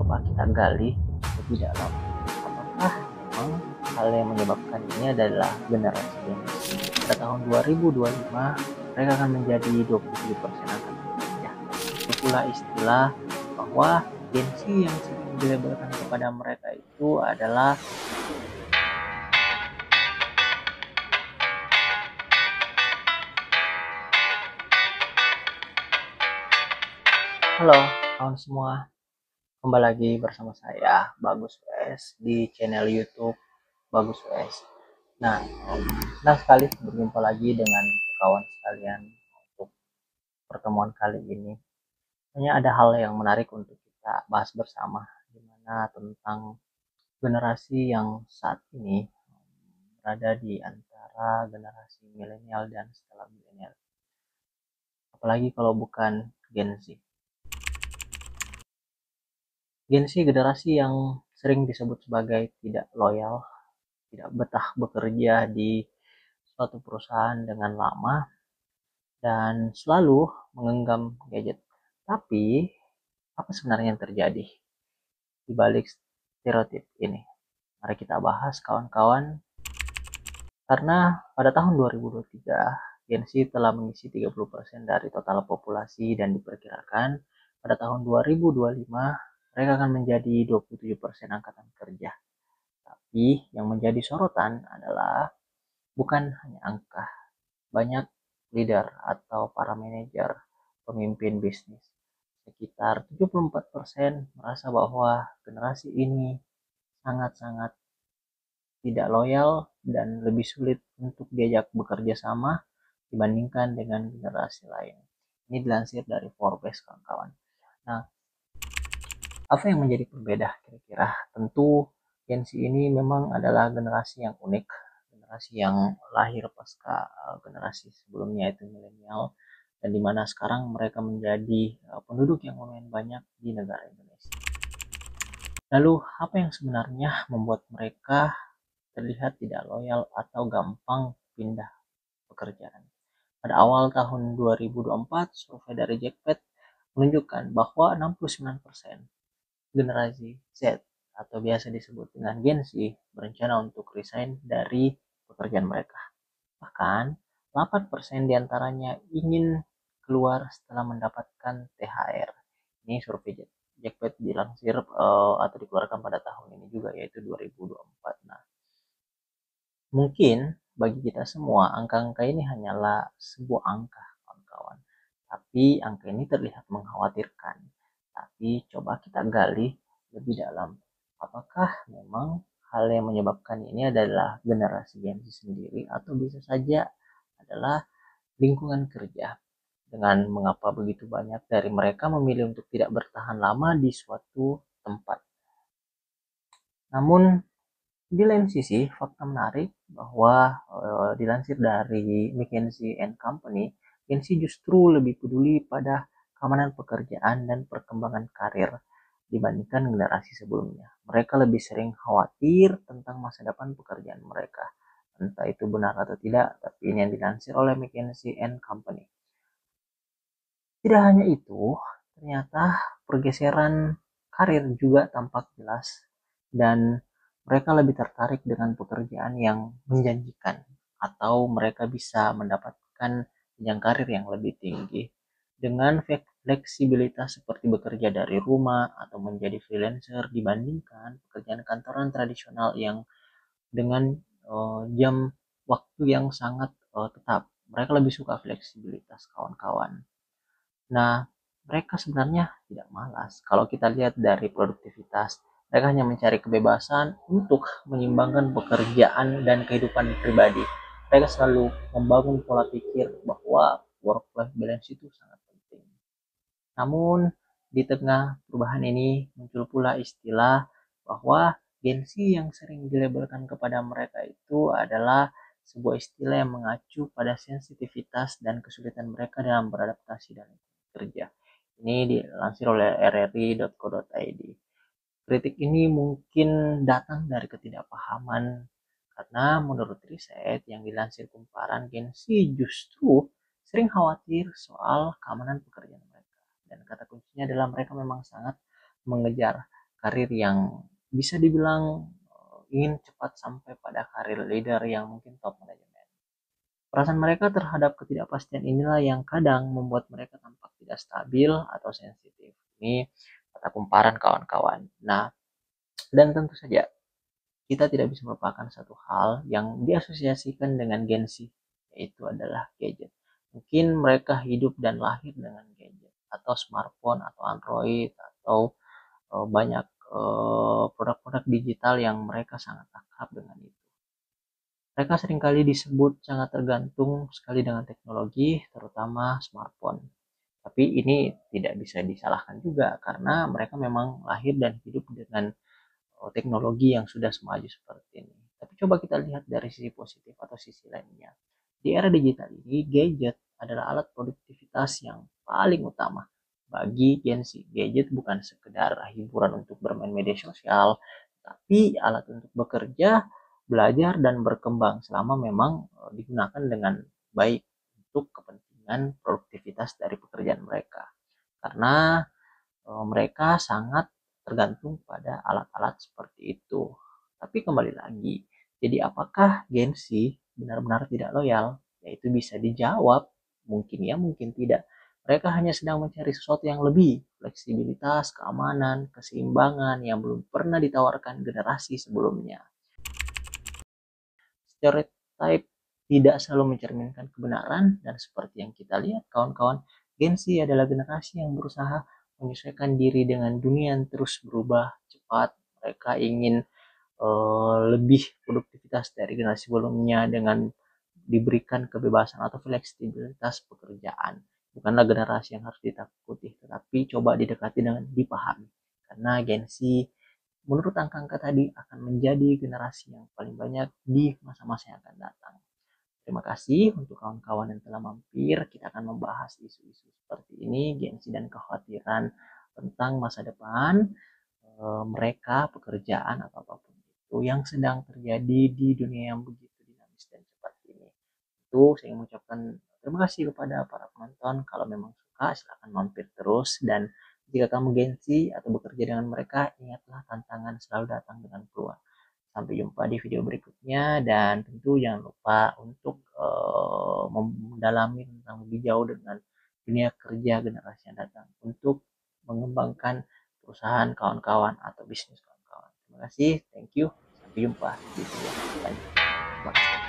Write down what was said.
coba kita gali lebih dalam. Apakah memang hal yang menyebabkan ini adalah generasi Gen Z? Pada tahun 2025 mereka akan menjadi 27% angkatan kerja. Itu pula istilah bahwa Gen Z yang sering dilabelkan kepada mereka itu adalah halo kawan semua, kembali lagi bersama saya Bagus WS di channel YouTube Bagus WS. Nah, senang sekali berjumpa lagi dengan kawan sekalian untuk pertemuan kali ini. Hanya ada hal yang menarik untuk kita bahas bersama, di mana tentang generasi yang saat ini berada di antara generasi milenial dan setelah milenial. Apalagi kalau bukan Gen Z. Gen Z generasi yang sering disebut sebagai tidak loyal, tidak betah bekerja di suatu perusahaan dengan lama, dan selalu menggenggam gadget. Tapi, apa sebenarnya yang terjadi di balik stereotip ini? Mari kita bahas kawan-kawan, karena pada tahun 2023, Gen Z telah mengisi 30% dari total populasi dan diperkirakan pada tahun 2025 mereka akan menjadi 27% angkatan kerja. Tapi yang menjadi sorotan adalah bukan hanya angka, banyak leader atau para manajer, pemimpin bisnis, sekitar 74% merasa bahwa generasi ini sangat-sangat tidak loyal dan lebih sulit untuk diajak bekerja sama dibandingkan dengan generasi lain. Ini dilansir dari Forbes, kawan-kawan. Nah, apa yang menjadi berbeda kira-kira? Tentu Gen Z ini memang adalah generasi yang unik, generasi yang lahir pasca generasi sebelumnya itu milenial, dan dimana sekarang mereka menjadi penduduk yang lumayan banyak di negara Indonesia. Lalu apa yang sebenarnya membuat mereka terlihat tidak loyal atau gampang pindah pekerjaan? Pada awal tahun 2024, survei dari Jackpot menunjukkan bahwa 69% generasi Z atau biasa disebut dengan Gen Z berencana untuk resign dari pekerjaan mereka. Bahkan 8% diantaranya ingin keluar setelah mendapatkan THR. Ini survei Jackpot dilansir atau dikeluarkan pada tahun ini juga, yaitu 2024. Nah, mungkin bagi kita semua angka-angka ini hanyalah sebuah angka, kawan-kawan. Tapi angka ini terlihat mengkhawatirkan. Tapi coba kita gali lebih dalam. Apakah memang hal yang menyebabkan ini adalah generasi Gen Z sendiri, atau bisa saja adalah lingkungan kerja? Dengan mengapa begitu banyak dari mereka memilih untuk tidak bertahan lama di suatu tempat. Namun di lain sisi, fakta menarik bahwa dilansir dari McKinsey & Company, Gen Z justru lebih peduli pada keamanan pekerjaan dan perkembangan karir dibandingkan generasi sebelumnya. Mereka lebih sering khawatir tentang masa depan pekerjaan mereka. Entah itu benar atau tidak, tapi ini yang dilansir oleh McKinsey & Company. Tidak hanya itu, ternyata pergeseran karir juga tampak jelas, dan mereka lebih tertarik dengan pekerjaan yang menjanjikan atau mereka bisa mendapatkan jenjang karir yang lebih tinggi dengan fleksibilitas seperti bekerja dari rumah atau menjadi freelancer dibandingkan pekerjaan kantoran tradisional yang dengan jam waktu yang sangat tetap. Mereka lebih suka fleksibilitas, kawan-kawan. Nah, mereka sebenarnya tidak malas. Kalau kita lihat dari produktivitas, mereka hanya mencari kebebasan untuk menyimbangkan pekerjaan dan kehidupan pribadi. Mereka selalu membangun pola pikir bahwa work-life balance itu sangat penting. Namun, di tengah perubahan ini muncul pula istilah bahwa Gen Z yang sering dilabelkan kepada mereka itu adalah sebuah istilah yang mengacu pada sensitivitas dan kesulitan mereka dalam beradaptasi dan kerja. Ini dilansir oleh rri.co.id. Kritik ini mungkin datang dari ketidakpahaman karena menurut riset yang dilansir Kumparan, Gen Z justru sering khawatir soal keamanan pekerjaan mereka. Dan kata kuncinya adalah mereka memang sangat mengejar karir yang bisa dibilang ingin cepat sampai pada karir leader yang mungkin top manajemen. Perasaan mereka terhadap ketidakpastian inilah yang kadang membuat mereka tampak tidak stabil atau sensitif. Ini kata kumparan kawan-kawan. Nah, dan tentu saja kita tidak bisa melupakan satu hal yang diasosiasikan dengan Gen Z, yaitu adalah gadget. Mungkin mereka hidup dan lahir dengan gadget, atau smartphone, atau Android, atau banyak produk-produk digital yang mereka sangat akrab dengan itu. Mereka seringkali disebut sangat tergantung sekali dengan teknologi, terutama smartphone. Tapi ini tidak bisa disalahkan juga karena mereka memang lahir dan hidup dengan teknologi yang sudah semaju seperti ini. Tapi coba kita lihat dari sisi positif atau sisi lainnya. Di era digital ini, gadget adalah alat produktivitas yang paling utama bagi Gen Z. Gadget bukan sekedar hiburan untuk bermain media sosial, tapi alat untuk bekerja, belajar, dan berkembang selama memang digunakan dengan baik untuk kepentingan produktivitas dari pekerjaan mereka. Karena mereka sangat tergantung pada alat-alat seperti itu. Tapi kembali lagi, jadi apakah Gen Z benar-benar tidak loyal? Yaitu bisa dijawab, mungkin ya, mungkin tidak. Mereka hanya sedang mencari sesuatu yang lebih, fleksibilitas, keamanan, keseimbangan yang belum pernah ditawarkan generasi sebelumnya. Stereotype tidak selalu mencerminkan kebenaran, dan seperti yang kita lihat kawan-kawan, Gen Z adalah generasi yang berusaha menyesuaikan diri dengan dunia yang terus berubah cepat. Mereka ingin lebih produktivitas dari generasi sebelumnya dengan diberikan kebebasan atau fleksibilitas pekerjaan. Bukanlah generasi yang harus ditakuti, tetapi coba didekati dengan dipahami. Karena Gen Z menurut angka-angka tadi akan menjadi generasi yang paling banyak di masa-masa yang akan datang. Terima kasih untuk kawan-kawan yang telah mampir. Kita akan membahas isu-isu seperti ini, gengsi dan kekhawatiran tentang masa depan mereka, pekerjaan atau apapun itu yang sedang terjadi di dunia yang begitu dinamis dan cepat ini. Itu saya mengucapkan terima kasih kepada para penonton. Kalau memang suka, silahkan mampir terus. Dan jika kamu gengsi atau bekerja dengan mereka, ingatlah tantangan selalu datang dengan peluang. Sampai jumpa di video berikutnya, dan tentu jangan lupa untuk mendalami tentang lebih jauh dengan dunia kerja generasi yang datang untuk mengembangkan perusahaan kawan-kawan atau bisnis kawan-kawan. Terima kasih, thank you, sampai jumpa di video selanjutnya. Terima kasih.